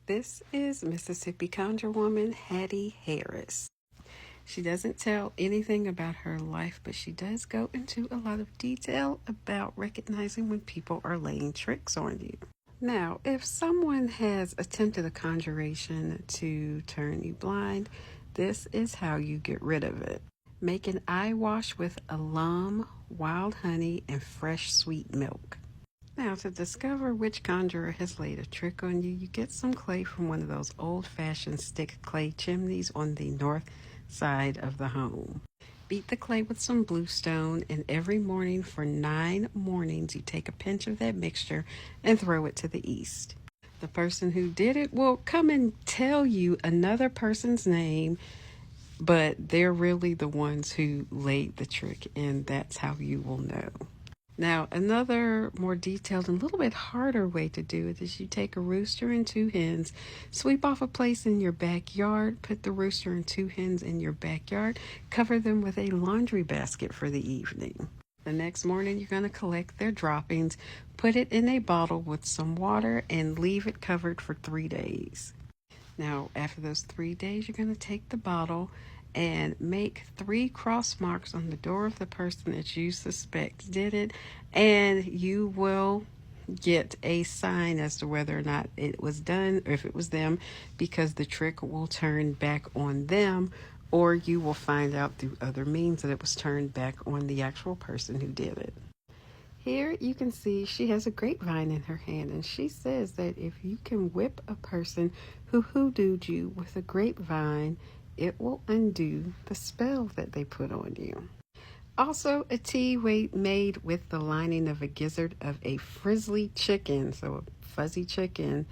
This is Mississippi Conjure woman Hattie Harris. She doesn't tell anything about her life, but she does go into a lot of detail about recognizing when people are laying tricks on you. Now, if someone has attempted a conjuration to turn you blind, this is how you get rid of it. Make an eye wash with alum, wild honey, and fresh sweet milk. Now, to discover which conjurer has laid a trick on you, you get some clay from one of those old-fashioned stick clay chimneys on the north side of the home. Beat the clay with some bluestone, and every morning for 9 mornings, you take a pinch of that mixture and throw it to the east. The person who did it will come and tell you another person's name, but they're really the ones who laid the trick, and that's how you will know. Now, another more detailed and a little bit harder way to do it is you take a rooster and 2 hens, sweep off a place in your backyard, put the rooster and 2 hens in your backyard, cover them with a laundry basket for the evening. The next morning, you're going to collect their droppings, put it in a bottle with some water, and leave it covered for 3 days. Now, after those 3 days, you're going to take the bottle and make 3 cross marks on the door of the person that you suspect did it, and you will get a sign as to whether or not it was done or if it was them, because the trick will turn back on them, or you will find out through other means that it was turned back on the actual person who did it. Here you can see she has a grapevine in her hand, and she says that if you can whip a person who hoodooed you with a grapevine, it will undo the spell that they put on you. Also, a tea made with the lining of a gizzard of a frizzly chicken, so a fuzzy chicken,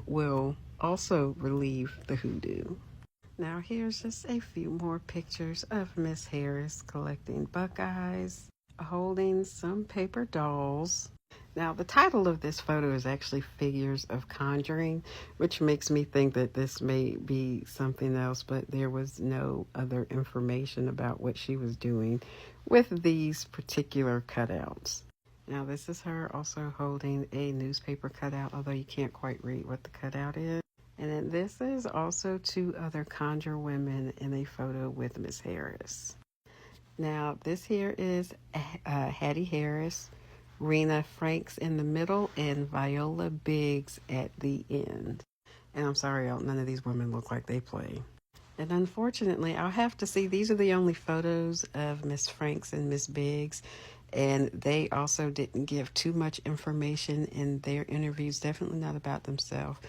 will also relieve the hoodoo. Now here's just a few more pictures of Miss Harris collecting buckeyes, holding some paper dolls. Now, the title of this photo is actually Figures of Conjuring, which makes me think that this may be something else, but there was no other information about what she was doing with these particular cutouts. Now, this is her also holding a newspaper cutout, although you can't quite read what the cutout is. And then this is also 2 other conjure women in a photo with Miss Harris. Now, this here is Hattie Harris, Rena Franks in the middle, and Viola Biggs at the end. And I'm sorry, none of these women look like they play. And unfortunately, I'll have to see, these are the only photos of Miss Franks and Miss Biggs, and they also didn't give too much information in their interviews, definitely not about themselves.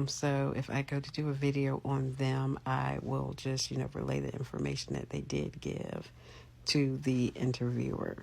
So if I go to do a video on them, I will just, relay the information that they did give to the interviewer.